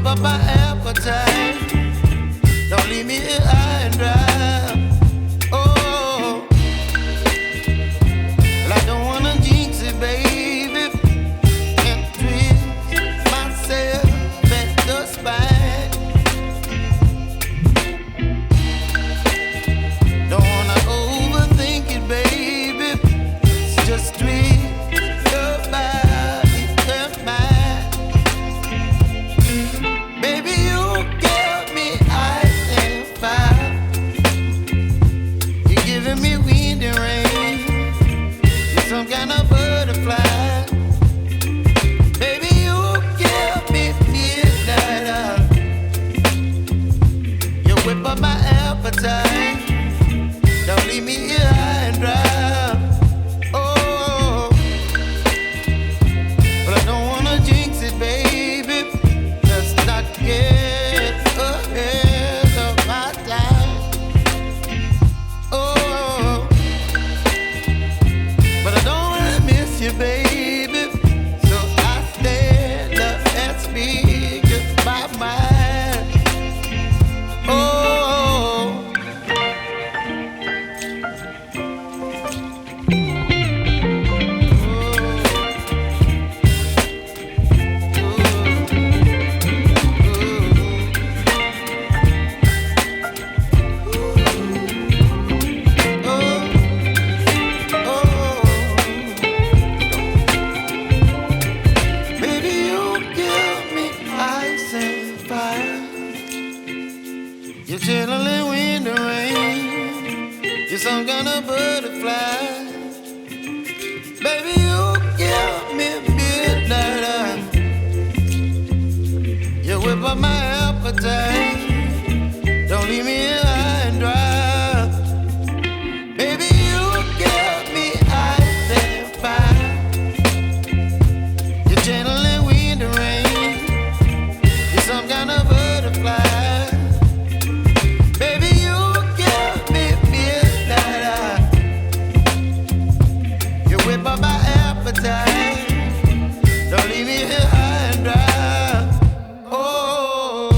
up my appetite. Don't leave me here high and dry. Oh, well, I don't wanna jinx it, baby, and twist myself at the spine. Don't wanna overthink it, baby. It's just twist your body and mine. Baby, you give me ice and fire. You're giving me wind and rain. You're some kind of butterfly. Baby, you give me midnight. You whip up my appetite. Don't leave me here high and dry. Oh, but I don't wanna jinx it, baby. Let's not get ahead of my time. Oh, but I don't wanna miss you, baby. So I stand up and speak just my mind. Oh. Baby, you give me ice and fire. You're channeling wind and rain. You're some kind of butterfly. Baby, you give me midnight. You whip up my appetite. Don't leave me here high and dry. Baby, you give me ice and fire. You're channeling wind and rain. You're some kind of butterfly. Baby, you give me midnight. You whip up my appetite. Don't leave me here high and dry. Oh.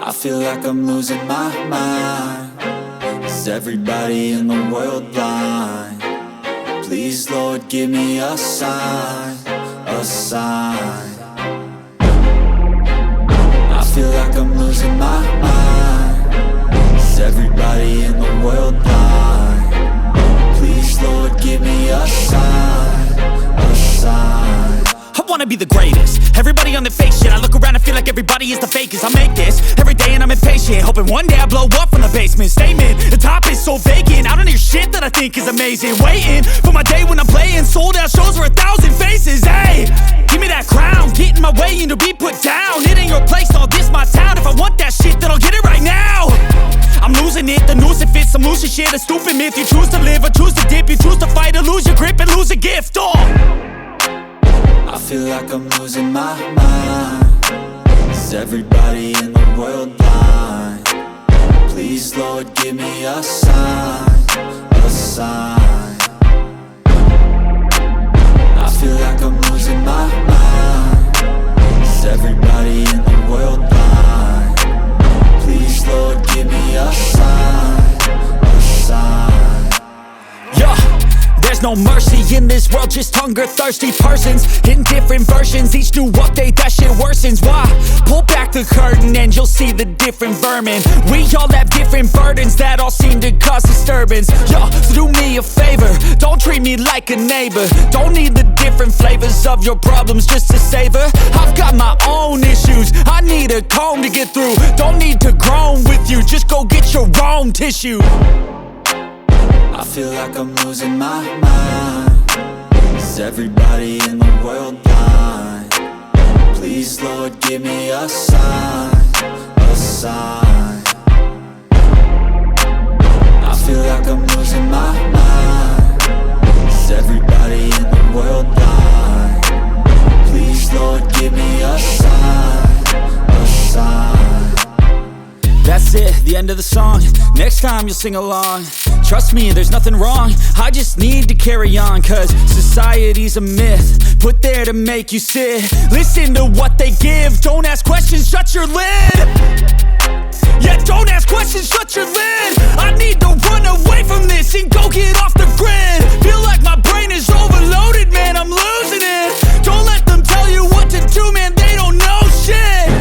I feel like I'm losing my mind. Is everybody in the world blind? Please, Lord, give me a sign, a sign. I feel like I'm losing my mind. Is everybody in the world blind? Please, Lord, give me a sign, a sign. I wanna be the greatest. Everybody on the fake shit. I look around and feel like everybody is the fakest. I make this every day and I'm impatient, hoping one day I blow up from the basement. Statement, the top is so vacant. I don't hear shit that I think is amazing. Waiting for my day when I'm playing sold out shows for 1,000 faces. Hey, give me that crown, get in my way and to be put down. It ain't your place, all this my town. If I want that shit, then I'll get it right now. I'm losing it, the noose it fits, I'm losing shit. A stupid myth, you choose to live or choose to dip. You choose to fight or lose your grip and lose a gift. I feel like I'm losing my mind. Is everybody in the world blind? Please, Lord, give me a sign, a sign. I feel like I'm losing my mind. Is everybody in the world blind? Please, Lord, give me a sign, a sign. Yeah. There's no mercy in this world, just hunger-thirsty persons in different versions. Each new update, that shit worsens. Why? Pull back the curtain and you'll see the different vermin. We all have different burdens that all seem to cause disturbance. Yo, so do me a favor, don't treat me like a neighbor. Don't need the different flavors of your problems just to savor. I've got my own issues, I need a comb to get through. Don't need to groan with you, just go get your own tissue. I feel like I'm losing my mind. Is everybody in the world blind? Please, Lord, give me a sign, a sign. I feel like I'm losing my mind. Is everybody in the world blind? Please, Lord, give me a sign, a sign. That's it, the end of the song. Next time you'll sing along. Trust me, there's nothing wrong. I just need to carry on, cause society's a myth put there to make you sit. Listen to what they give. Don't ask questions, shut your lid. Yeah, don't ask questions, shut your lid. I need to run away from this and go get off the grid. Feel like my brain is overloaded, man, I'm losing it. Don't let them tell you what to do, man, they don't know shit.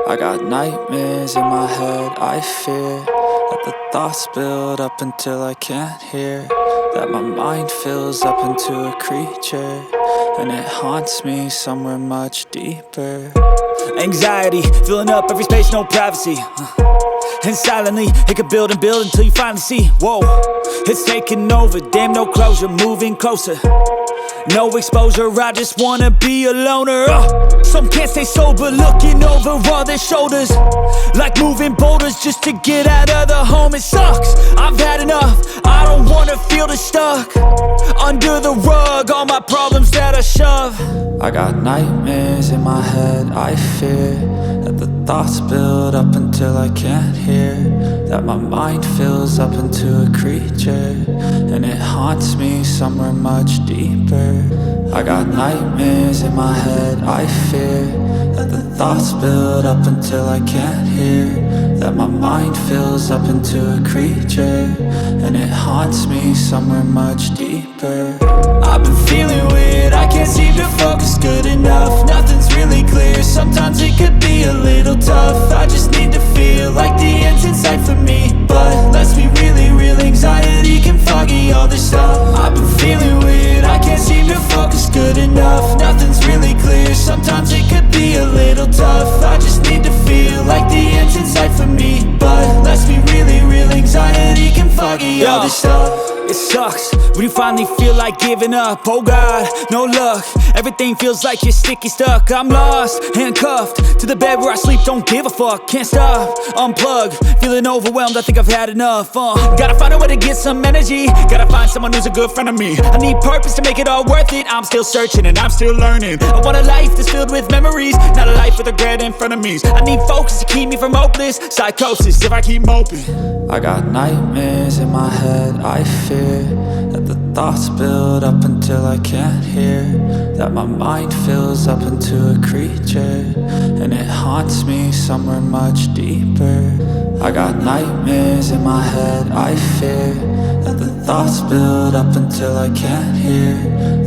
I got nightmares in my head, I fear that the thoughts build up until I can't hear, that my mind fills up into a creature, and it haunts me somewhere much deeper. Anxiety, filling up every space, no privacy. And silently, it could build and build until you finally see, whoa, it's taking over, damn no closure, moving closer. No exposure, I just wanna be a loner. Some can't stay sober, looking over all their shoulders, like moving boulders just to get out of the home. It sucks, I've had enough, I don't wanna feel the stuck under the rug, all my problems that I shove. I got nightmares in my head, I fear that the thoughts build up until I can't hear, that my mind fills up into a creature, and it haunts me somewhere much deeper. I got nightmares in my head, I fear that the thoughts build up until I can't hear, that my mind fills up into a creature, and it haunts me somewhere much deeper. I've been feeling weird, I can't seem to focus good enough. Nothing's really clear, sometimes it could be a little tough. I just need to feel like the end's in sight for me, but let's be really real, anxiety can foggy all this stuff. I've been feeling weird, I can't seem to focus good enough. Nothing's really clear, sometimes it could be a little tough. I just need to feel like the end's in sight for me, but let's be really real, anxiety can foggy all this stuff. It sucks when you finally feel like giving up. Oh God, no luck, everything feels like you're sticky stuck. I'm lost, handcuffed to the bed where I sleep, don't give a fuck. Can't stop, unplug, feeling overwhelmed, I think I've had enough. Gotta find a way to get some energy, gotta find someone who's a good friend of me. I need purpose to make it all worth it, I'm still searching and I'm still learning. I want a life that's filled with memories, not a life with regret in front of me. I need focus to keep me from hopeless psychosis if I keep moping. I got nightmares in my head, I fear that the thoughts build up until I can't hear, that my mind fills up into a creature, and it haunts me somewhere much deeper. I got nightmares in my head, I fear that the thoughts build up until I can't hear,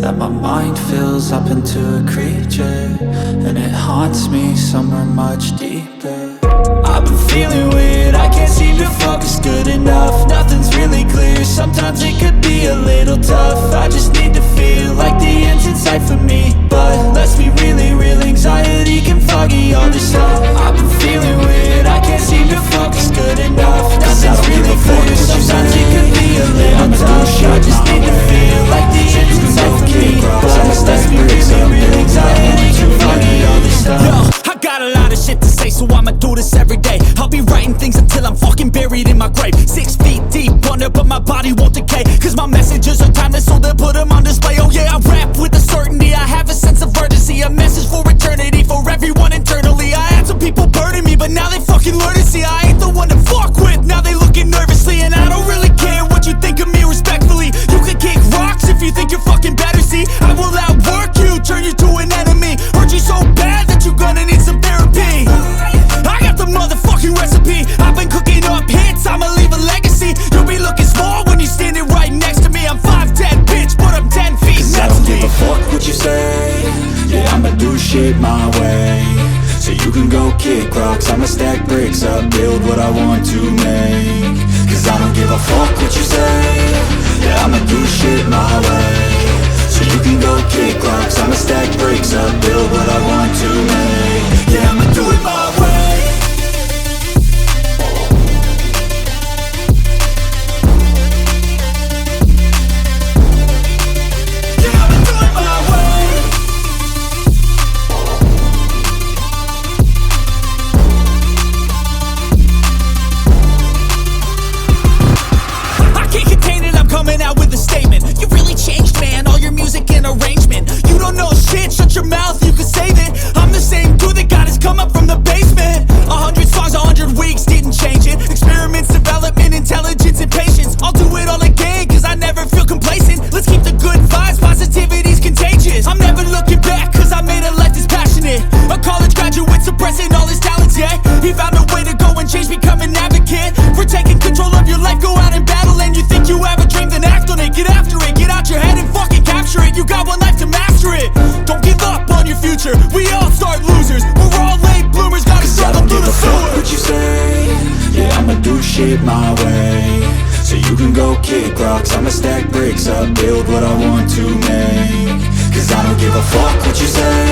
that my mind fills up into a creature, and it haunts me somewhere much deeper. I've been feeling weird, I can't seem to focus good enough. Nothing's really clear, sometimes it could be a little tough. I just need to feel like the end's in sight for me, but let's be really real, anxiety can foggy all this stuff. I've been feeling weird, I can't seem to focus good enough. Nothing's really clear, sometimes it could be a little tough. I just need to feel like the end's in sight for me, but let's be really real, anxiety can foggy all this stuff. Yo, I got a lot of shit to say, so I'ma do this every day. I'll be writing things until I'm fucking buried in my grave. 6 feet deep under, but my body won't decay, cause my messages are timeless, so they'll put them on display. Oh yeah, I rap with a certainty, I have a sense of urgency, a message for eternity, for everyone internally. I had some people burning me, but now they fucking learn to see I ain't the one to fuck with, now they looking nervously. And I don't really care what you think of me, respectfully. You can kick rocks if you think you're fucking better, see I will outwork you, turn you to an enemy. Hurt you so bad that you're gonna need some therapy. I got the motherfucking recipe, I've been cooking up hits, I'ma leave a legacy. You'll be looking small when you're standing right next to me. I'm 5'10", bitch, but I'm 10 feet next to me. shit my way, so you can go kick rocks. I'ma stack bricks up, build what I want to make. Cause I don't give a fuck what you say. Yeah, I'ma do shit my way, so you can go kick rocks. I'ma stack bricks up, build what I want to make. Yeah, I'ma do it my way. Coming out with a statement. You really changed, man, all your music and arrangement. You don't know shit, shut your mouth, you can save it. I'm the same dude that got his come up from the basement. 100 songs, 100 weeks, didn't change it. Experiments, development, intelligence, and patience. I'll do it all again, cause I never feel complacent. Let's keep the good vibes, positivity's contagious. I'm never looking back, cause I made a life that's passionate. A college graduate suppressing all his talents, yeah. He found a way to go and change, become an advocate. For taking control of your life, go out and battle. And you think you have a dream, then act on it. Get after it, get out your head and fucking capture it. You got one life to master it. Don't give up on your future, we all start losers. We're all late bloomers, gotta struggle through the sewer. What you say? Yeah, I'ma do shit my way, so you can go kick rocks. I'ma stack bricks up, build what I want to make. Cause I don't give a fuck what you say.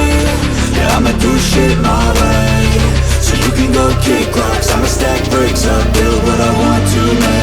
Yeah, I'ma do shit my way, so you can go kick rocks. I'ma stack bricks up, build what I want to make.